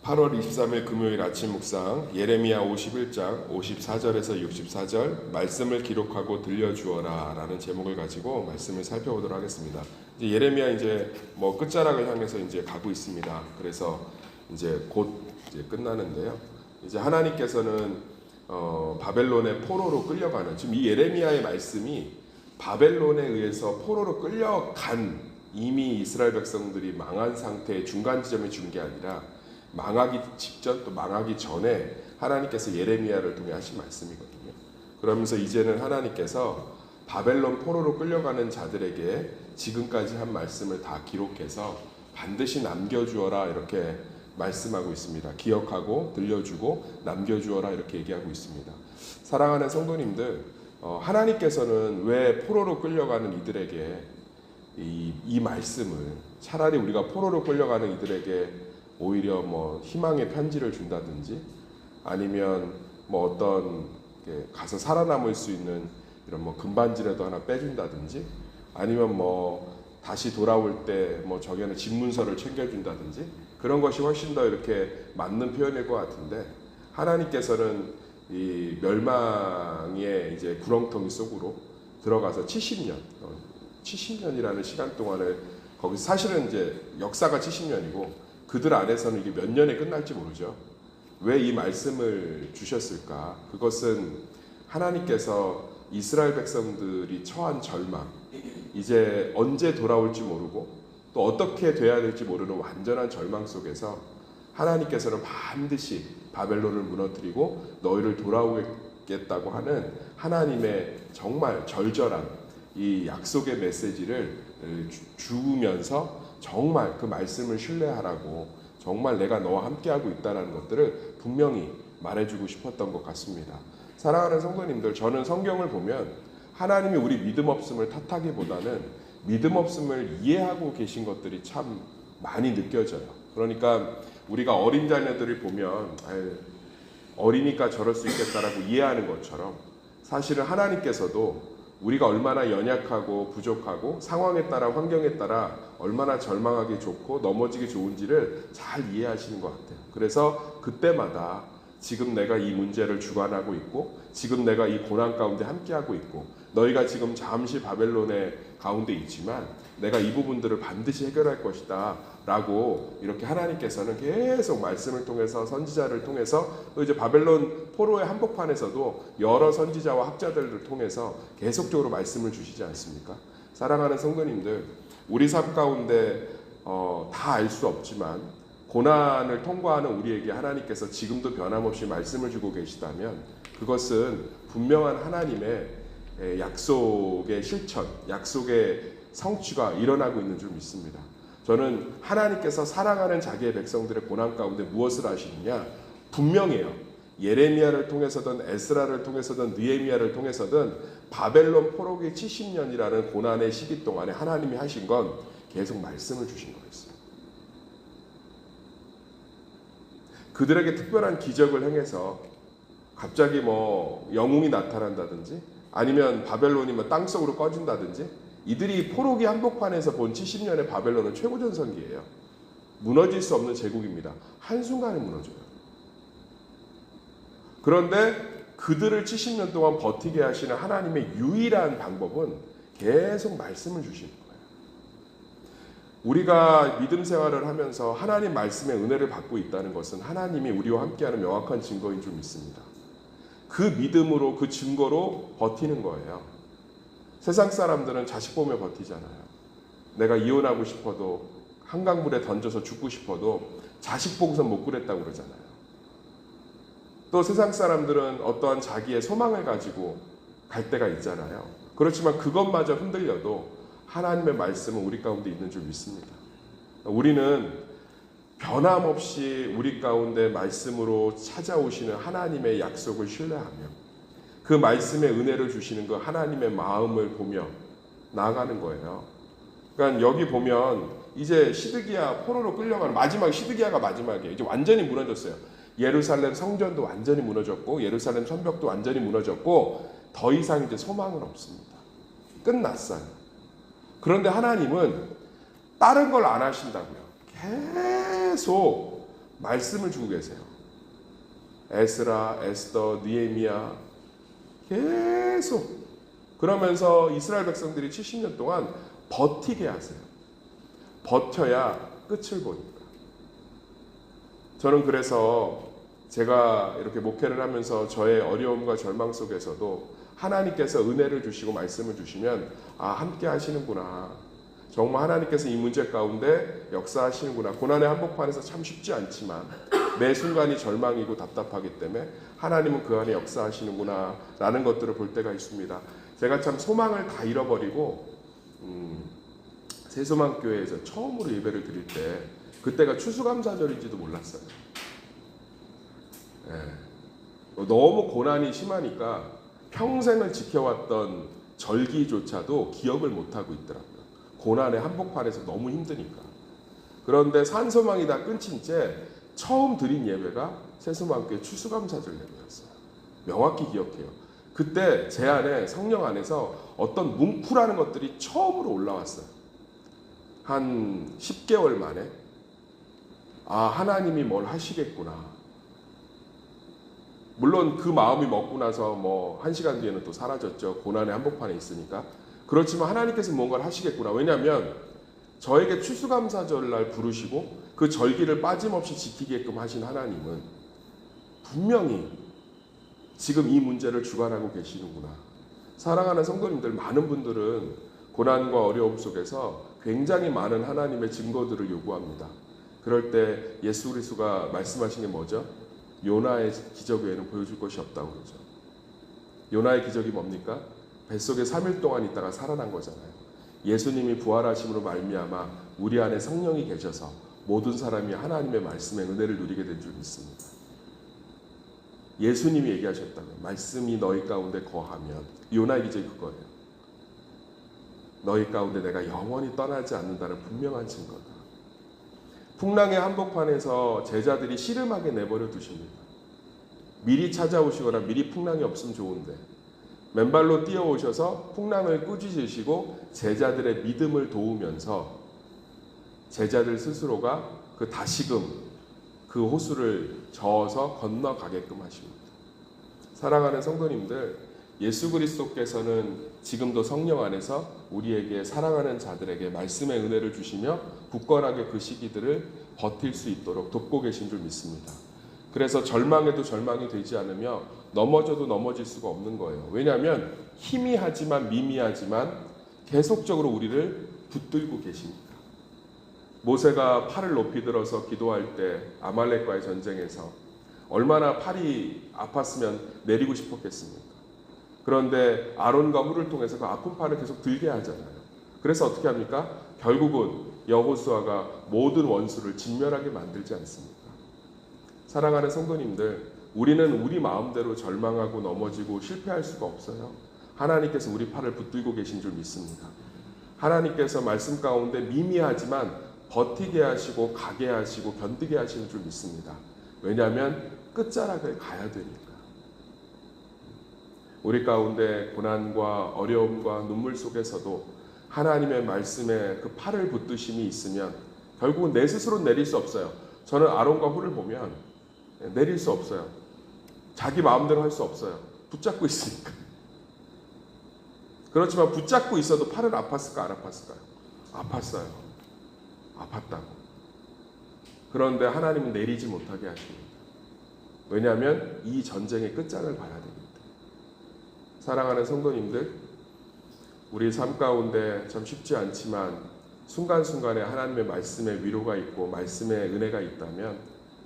8월 23일 금요일 아침 묵상 예레미야 51장 54절에서 64절 말씀을 기록하고 들려주어라 라는 제목을 가지고 말씀을 살펴보도록 하겠습니다. 이제 예레미야 이제 끝자락을 향해서 이제 가고 있습니다. 그래서 이제 곧 이제 끝나는데요. 이제 하나님께서는 바벨론의 포로로 끌려가는, 지금 이 예레미야의 말씀이 바벨론에 의해서 포로로 끌려간, 이미 이스라엘 백성들이 망한 상태의 중간 지점에 준 게 아니라 망하기 직전 또 망하기 전에 하나님께서 예레미야를 통해 하신 말씀이거든요. 그러면서 이제는 하나님께서 바벨론 포로로 끌려가는 자들에게 지금까지 한 말씀을 다 기록해서 반드시 남겨주어라 이렇게 말씀하고 있습니다. 기억하고 들려주고 남겨주어라 이렇게 얘기하고 있습니다. 사랑하는 성도님들, 하나님께서는 왜 포로로 끌려가는 이들에게 이 말씀을, 차라리 우리가 포로로 끌려가는 이들에게 오히려 희망의 편지를 준다든지, 아니면 어떤 가서 살아남을 수 있는 이런 금반지라도 하나 빼준다든지, 아니면 다시 돌아올 때 저기에는 집문서를 챙겨준다든지, 그런 것이 훨씬 더 이렇게 맞는 표현일 것 같은데, 하나님께서는 이 멸망의 이제 구렁텅이 속으로 들어가서 70년이라는 시간 동안을, 거기서 사실은 이제 역사가 70년이고 그들 안에서는 이게 몇 년에 끝날지 모르죠. 왜 이 말씀을 주셨을까? 그것은 하나님께서 이스라엘 백성들이 처한 절망, 이제 언제 돌아올지 모르고 또 어떻게 돼야 될지 모르는 완전한 절망 속에서 하나님께서는 반드시 바벨론을 무너뜨리고 너희를 돌아오겠다고 하는 하나님의 정말 절절한 이 약속의 메시지를 주면서 정말 그 말씀을 신뢰하라고, 정말 내가 너와 함께하고 있다는 것들을 분명히 말해주고 싶었던 것 같습니다. 사랑하는 성도님들, 저는 성경을 보면 하나님이 우리 믿음 없음을 탓하기보다는 믿음 없음을 이해하고 계신 것들이 참 많이 느껴져요. 그러니까 우리가 어린 자녀들을 보면 어리니까 저럴 수 있겠다라고 이해하는 것처럼, 사실은 하나님께서도 우리가 얼마나 연약하고 부족하고 상황에 따라, 환경에 따라 얼마나 절망하기 좋고 넘어지기 좋은지를 잘 이해하시는 것 같아요. 그래서 그때마다 지금 내가 이 문제를 주관하고 있고, 지금 내가 이 고난 가운데 함께하고 있고, 너희가 지금 잠시 바벨론의 가운데 있지만 내가 이 부분들을 반드시 해결할 것이다 라고 이렇게 하나님께서는 계속 말씀을 통해서, 선지자를 통해서, 또 이제 바벨론 포로의 한복판에서도 여러 선지자와 학자들을 통해서 계속적으로 말씀을 주시지 않습니까? 사랑하는 성도님들, 우리 삶 가운데 다 알 수 없지만 고난을 통과하는 우리에게 하나님께서 지금도 변함없이 말씀을 주고 계시다면, 그것은 분명한 하나님의 약속의 실천, 약속의 성취가 일어나고 있는 줄 믿습니다. 저는 하나님께서 사랑하는 자기의 백성들의 고난 가운데 무엇을 하시느냐, 분명해요. 예레미야를 통해서든 에스라를 통해서든 느헤미야를 통해서든 바벨론 포로기 70년이라는 고난의 시기 동안에 하나님이 하신 건 계속 말씀을 주신 거였어요. 그들에게 특별한 기적을 행해서 갑자기 영웅이 나타난다든지, 아니면 바벨론이 땅속으로 꺼진다든지, 이들이 포로기 한복판에서 본 70년의 바벨론은 최고전성기예요. 무너질 수 없는 제국입니다. 한순간에 무너져요. 그런데 그들을 70년 동안 버티게 하시는 하나님의 유일한 방법은 계속 말씀을 주시는 거예요. 우리가 믿음 생활을 하면서 하나님 말씀의 은혜를 받고 있다는 것은 하나님이 우리와 함께하는 명확한 증거인 줄 믿습니다. 그 믿음으로, 그 증거로 버티는 거예요. 세상 사람들은 자식 보며 버티잖아요. 내가 이혼하고 싶어도, 한강물에 던져서 죽고 싶어도 자식 보고선 못 그랬다고 그러잖아요. 또 세상 사람들은 어떠한 자기의 소망을 가지고 갈 때가 있잖아요. 그렇지만 그것마저 흔들려도 하나님의 말씀은 우리 가운데 있는 줄 믿습니다. 우리는 변함없이 우리 가운데 말씀으로 찾아오시는 하나님의 약속을 신뢰하며 그 말씀의 은혜를 주시는 그 하나님의 마음을 보며 나아가는 거예요. 그러니까 여기 보면 이제 시드기야 포로로 끌려가는 마지막, 시드기야가 마지막이에요. 이제 완전히 무너졌어요. 예루살렘 성전도 완전히 무너졌고, 예루살렘 성벽도 완전히 무너졌고, 더 이상 이제 소망은 없습니다. 끝났어요. 그런데 하나님은 다른 걸 안 하신다고요. 계속 말씀을 주고 계세요. 에스라, 에스더, 느헤미야 계속 그러면서 이스라엘 백성들이 70년 동안 버티게 하세요. 버텨야 끝을 보니까. 저는 그래서 제가 이렇게 목회를 하면서 저의 어려움과 절망 속에서도 하나님께서 은혜를 주시고 말씀을 주시면 함께 하시는구나. 정말 하나님께서 이 문제 가운데 역사하시는구나. 고난의 한복판에서 참 쉽지 않지만 매 순간이 절망이고 답답하기 때문에 하나님은 그 안에 역사하시는구나 라는 것들을 볼 때가 있습니다. 제가 참 소망을 다 잃어버리고 새소망교회에서 처음으로 예배를 드릴 때 그때가 추수감사절인지도 몰랐어요. 너무 고난이 심하니까 평생을 지켜왔던 절기조차도 기억을 못하고 있더라고요. 고난의 한복판에서 너무 힘드니까. 그런데 산소망이 다 끊긴 채 처음 드린 예배가 새소망교회 추수감사절 예배였어요. 명확히 기억해요. 그때 제 안에 성령 안에서 어떤 뭉클하는 것들이 처음으로 올라왔어요. 한 10개월 만에 하나님이 뭘 하시겠구나. 물론 그 마음이 먹고 나서 뭐 1시간 뒤에는 또 사라졌죠. 고난의 한복판에 있으니까. 그렇지만 하나님께서 뭔가를 하시겠구나. 왜냐하면 저에게 추수감사절날 부르시고 그 절기를 빠짐없이 지키게끔 하신 하나님은 분명히 지금 이 문제를 주관하고 계시는구나. 사랑하는 성도님들, 많은 분들은 고난과 어려움 속에서 굉장히 많은 하나님의 증거들을 요구합니다. 그럴 때 예수 그리스도가 말씀하신 게 뭐죠? 요나의 기적 외에는 보여줄 것이 없다고 그러죠. 요나의 기적이 뭡니까? 뱃속에 3일 동안 있다가 살아난 거잖아요. 예수님이 부활하심으로 말미암아 우리 안에 성령이 계셔서 모든 사람이 하나님의 말씀의 은혜를 누리게 된 줄 믿습니다. 예수님이 얘기하셨다면 말씀이 너희 가운데 거하면, 요나의 기적이 그거예요. 너희 가운데 내가 영원히 떠나지 않는다는 분명한 증거다. 풍랑의 한복판에서 제자들이 씨름하게 내버려 두십니다. 미리 찾아오시거나 미리 풍랑이 없으면 좋은데 맨발로 뛰어오셔서 풍랑을 꾸짖으시고 제자들의 믿음을 도우면서 제자들 스스로가 그 다시금 그 호수를 저어서 건너가게끔 하십니다. 사랑하는 성도님들, 예수 그리스도께서는 지금도 성령 안에서 우리에게 사랑하는 자들에게 말씀의 은혜를 주시며 굳건하게 그 시기들을 버틸 수 있도록 돕고 계신 줄 믿습니다. 그래서 절망에도 절망이 되지 않으며 넘어져도 넘어질 수가 없는 거예요. 왜냐하면 희미하지만 미미하지만 계속적으로 우리를 붙들고 계시니까. 모세가 팔을 높이 들어서 기도할 때 아말렉과의 전쟁에서 얼마나 팔이 아팠으면 내리고 싶었겠습니까? 그런데 아론과 훌을 통해서 그 아픈 팔을 계속 들게 하잖아요. 그래서 어떻게 합니까? 결국은 여호수아가 모든 원수를 진멸하게 만들지 않습니까? 사랑하는 성도님들, 우리는 우리 마음대로 절망하고 넘어지고 실패할 수가 없어요. 하나님께서 우리 팔을 붙들고 계신 줄 믿습니다. 하나님께서 말씀 가운데 미미하지만 버티게 하시고 가게 하시고 견디게 하시는 줄 믿습니다. 왜냐하면 끝자락을 가야 되니까. 우리 가운데 고난과 어려움과 눈물 속에서도 하나님의 말씀에 그 팔을 붙드심이 있으면 결국은 내 스스로 내릴 수 없어요. 저는 아론과 훌을 보면 내릴 수 없어요. 자기 마음대로 할 수 없어요. 붙잡고 있으니까. 그렇지만 붙잡고 있어도 팔은 아팠을까 안 아팠을까요? 아팠어요. 아팠다고. 그런데 하나님은 내리지 못하게 하십니다. 왜냐하면 이 전쟁의 끝장을 봐야 됩니다. 사랑하는 성도님들, 우리 삶 가운데 참 쉽지 않지만 순간순간에 하나님의 말씀에 위로가 있고 말씀의 은혜가 있다면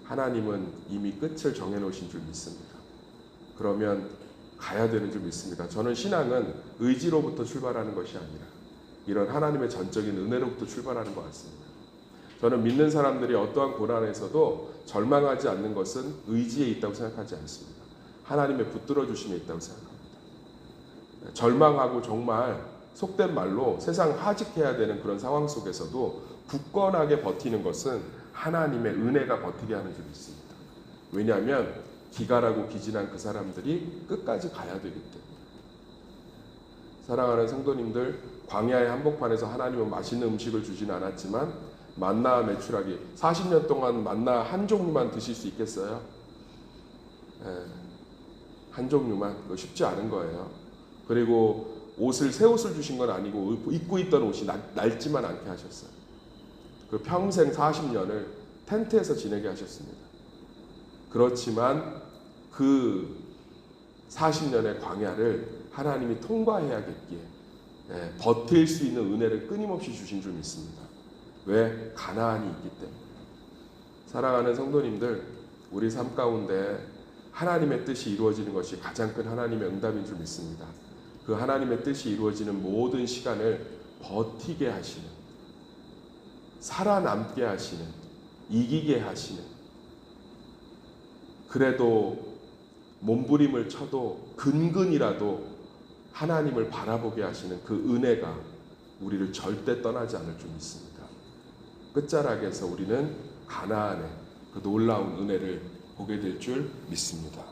하나님은 이미 끝을 정해놓으신 줄 믿습니다. 그러면 가야 되는 줄 믿습니다. 저는 신앙은 의지로부터 출발하는 것이 아니라 이런 하나님의 전적인 은혜로부터 출발하는 것 같습니다. 저는 믿는 사람들이 어떠한 고난에서도 절망하지 않는 것은 의지에 있다고 생각하지 않습니다. 하나님의 붙들어 주심에 있다고 생각합니다. 절망하고 정말 속된 말로 세상 하직해야 되는 그런 상황 속에서도 굳건하게 버티는 것은 하나님의 은혜가 버티게 하는 줄 믿습니다. 왜냐하면 기갈하고 기진한 그 사람들이 끝까지 가야 되기 때문에. 사랑하는 성도님들, 광야의 한복판에서 하나님은 맛있는 음식을 주진 않았지만 만나 매출하기 40년 동안 만나 한 종류만 드실 수 있겠어요? 한 종류만. 그거 쉽지 않은 거예요. 그리고 새 옷을 주신 건 아니고 입고 있던 옷이 낡지만 않게 하셨어요. 그 평생 40년을 텐트에서 지내게 하셨습니다. 그렇지만 그 40년의 광야를 하나님이 통과해야겠기에 버틸 수 있는 은혜를 끊임없이 주신 줄 믿습니다. 왜? 가나안이 있기 때문에. 사랑하는 성도님들, 우리 삶 가운데 하나님의 뜻이 이루어지는 것이 가장 큰 하나님의 응답인 줄 믿습니다. 그 하나님의 뜻이 이루어지는 모든 시간을 버티게 하시는, 살아남게 하시는, 이기게 하시는, 그래도 몸부림을 쳐도 근근이라도 하나님을 바라보게 하시는 그 은혜가 우리를 절대 떠나지 않을 줄 믿습니다. 끝자락에서 우리는 가나안의 그 놀라운 은혜를 보게 될 줄 믿습니다.